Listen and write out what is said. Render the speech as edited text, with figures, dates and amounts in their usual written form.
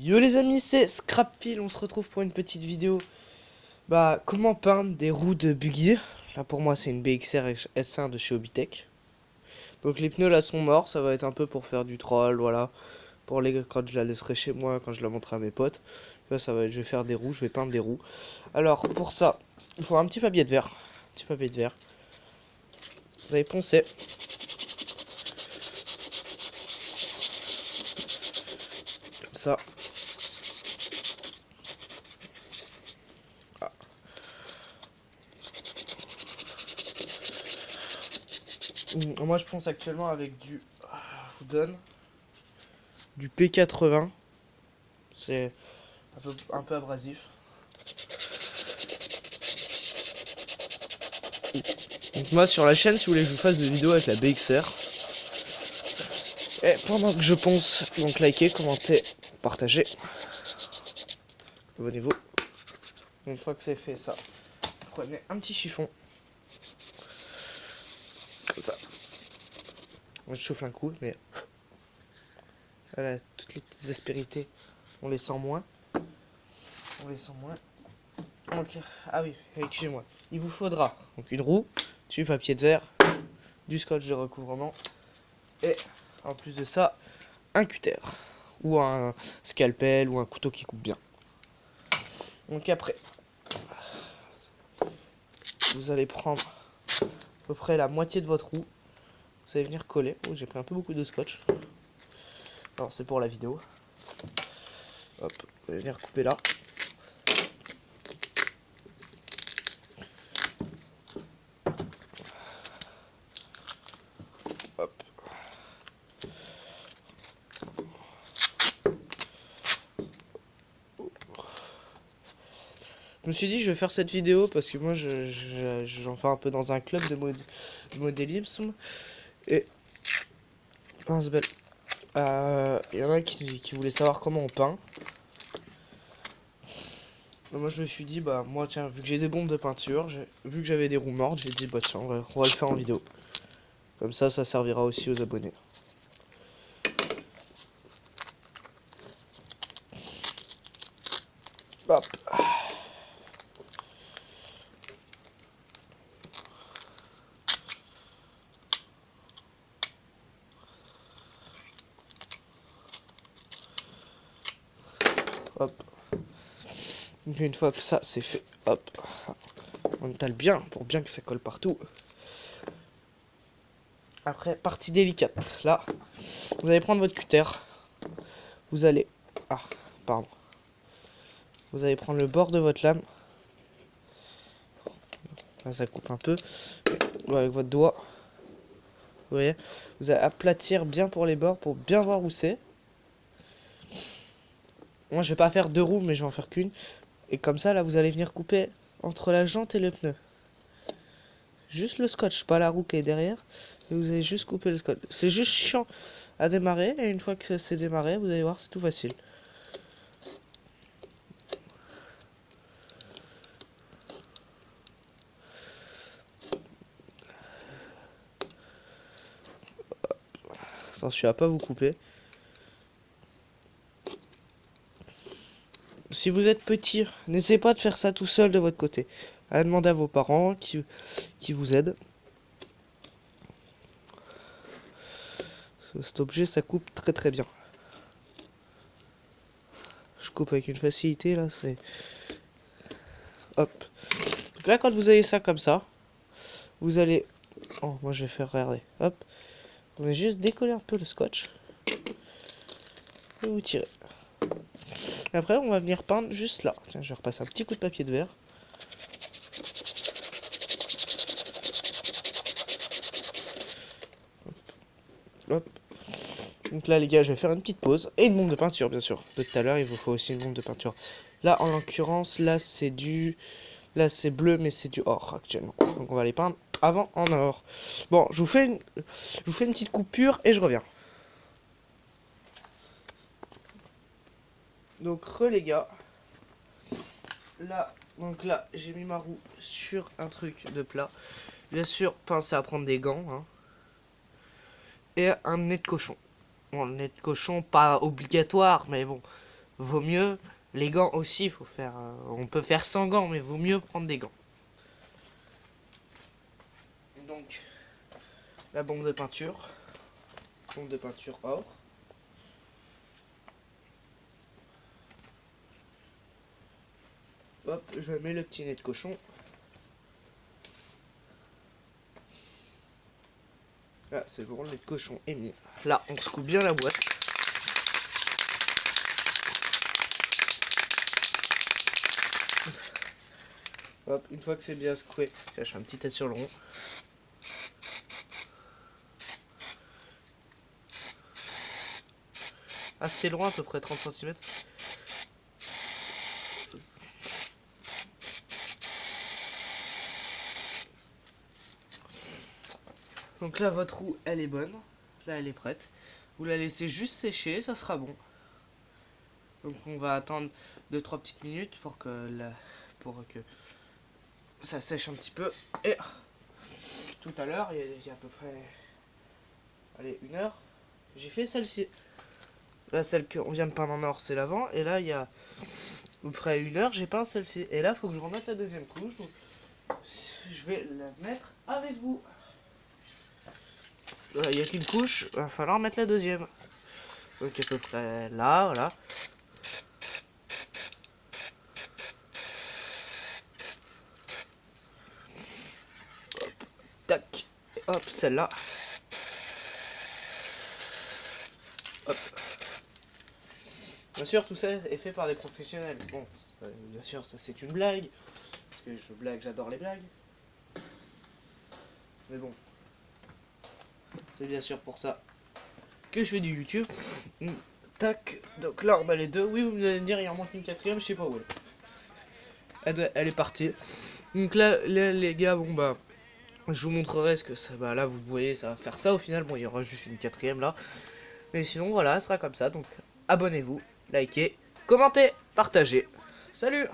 Yo les amis, c'est Scrapfil, on se retrouve pour une petite vidéo. Comment peindre des roues de buggy. Là pour moi c'est une BXR S1 de chez Hobbytech. Donc les pneus là sont morts, ça va être un peu pour faire du troll, voilà. Pour les quand je la laisserai chez moi, quand je la montrerai à mes potes. Là ça va être, je vais faire des roues, je vais peindre des roues. Alors pour ça, il faut un petit papier de verre. Un petit papier de verre. Vous allez poncer. Comme ça. Ah. Moi je ponce actuellement avec du... Je vous donne du P80. C'est un peu abrasif. Donc moi sur la chaîne, si vous voulez que je vous fasse des vidéos avec la BXR. Et pendant que je ponce, donc likez, commentez, partagez. Abonnez-vous. Une fois que c'est fait ça, prenez un petit chiffon. Comme ça. Moi je souffle un coup, mais voilà, toutes les petites aspérités, on les sent moins. On les sent moins. Donc, ah oui, excusez-moi. Il vous faudra donc une roue, du papier de verre, du scotch de recouvrement et en plus de ça, un cutter ou un scalpel ou un couteau qui coupe bien. Donc après, vous allez prendre à peu près la moitié de votre roue. Vous allez venir coller. Oh, j'ai pris un peu beaucoup de scotch. Alors c'est pour la vidéo. Hop, vous allez venir couper là. Hop. Je me suis dit je vais faire cette vidéo parce que moi j'en fais un peu dans un club de modélisme. Et oh, c'est belle. Y en a qui voulaient savoir comment on peint. Donc moi je me suis dit moi tiens, vu que j'ai des bombes de peinture, vu que j'avais des roues mortes, j'ai dit tiens on va le faire en vidéo. Comme ça servira aussi aux abonnés. Hop. Hop. Donc une fois que ça c'est fait, hop, on étale bien pour bien que ça colle partout. Après, partie délicate. Là, vous allez prendre votre cutter. Vous allez... Ah, pardon. Vous allez prendre le bord de votre lame. Là, ça coupe un peu. Avec votre doigt. Vous voyez, vous allez aplatir bien pour les bords pour bien voir où c'est. Moi, je vais pas faire deux roues, mais je vais en faire qu'une. Et comme ça, là, vous allez venir couper entre la jante et le pneu. Juste le scotch, pas la roue qui est derrière. Et vous allez juste couper le scotch. C'est juste chiant à démarrer. Et une fois que c'est démarré, vous allez voir, c'est tout facile. Attention à pas vous couper. Si vous êtes petit, n'essayez pas de faire ça tout seul de votre côté. Allez demander à vos parents qui vous aident. Cet objet, ça coupe très très bien. Je coupe avec une facilité là, c'est... Hop. Donc là, quand vous avez ça comme ça, vous allez... Oh, moi je vais faire regarder. Hop. Vous allez juste décoller un peu le scotch. Et vous tirez. Après, on va venir peindre juste là. Tiens, je repasse un petit coup de papier de verre. Hop. Donc là, les gars, je vais faire une petite pause. Et une bombe de peinture, bien sûr. De tout à l'heure, il vous faut aussi une bombe de peinture. Là, en l'occurrence, là, c'est du... Là, c'est bleu, mais c'est du or, actuellement. Donc, on va les peindre avant en or. Bon, je vous fais une petite coupure et je reviens. Donc, les gars. Là, donc là, j'ai mis ma roue sur un truc de plat. Bien sûr, pensez à prendre des gants. Hein, et un nez de cochon. Bon, le nez de cochon, pas obligatoire, mais bon. vaut mieux, les gants aussi, il faut faire, on peut faire sans gants, mais vaut mieux prendre des gants. Donc, la bombe de peinture or. Hop, je mets le petit nez de cochon. Ah, c'est bon, le nez de cochon est mis. Là, on secoue bien la boîte. Hop, une fois que c'est bien secoué, je fais un petit tête sur le rond. Assez loin, à peu près 30 cm. Donc là, votre roue, elle est bonne. Là, elle est prête. Vous la laissez juste sécher, ça sera bon. Donc on va attendre 2-3 petites minutes pour que ça sèche un petit peu. Et tout à l'heure, il y a à peu près, allez, 1 heure, j'ai fait celle-ci. Là, celle qu'on vient de peindre en or, c'est l'avant. Et là, il y a à peu près 1 heure, j'ai peint celle-ci. Et là, il faut que je remette la deuxième couche. Donc, je vais la mettre avec vous. Il n'y a qu'une couche, il va falloir mettre la deuxième. Donc à peu près là, voilà. Hop, tac, et hop, celle-là. Hop. Bien sûr, tout ça est fait par des professionnels. Bon, ça, bien sûr, ça c'est une blague. Parce que je blague, j'adore les blagues. Mais bon, c'est bien sûr pour ça que je fais du YouTube. Tac, donc là on met les deux. Oui, vous allez me dire, il en manque une quatrième, je sais pas où elle est. Elle est partie. Donc là, les gars, bon bah, je vous montrerai ce que ça. Bah là, vous voyez, ça va faire ça au final. Bon, il y aura juste une quatrième là. Mais sinon, voilà, elle sera comme ça. Donc, abonnez-vous, likez, commentez, partagez. Salut!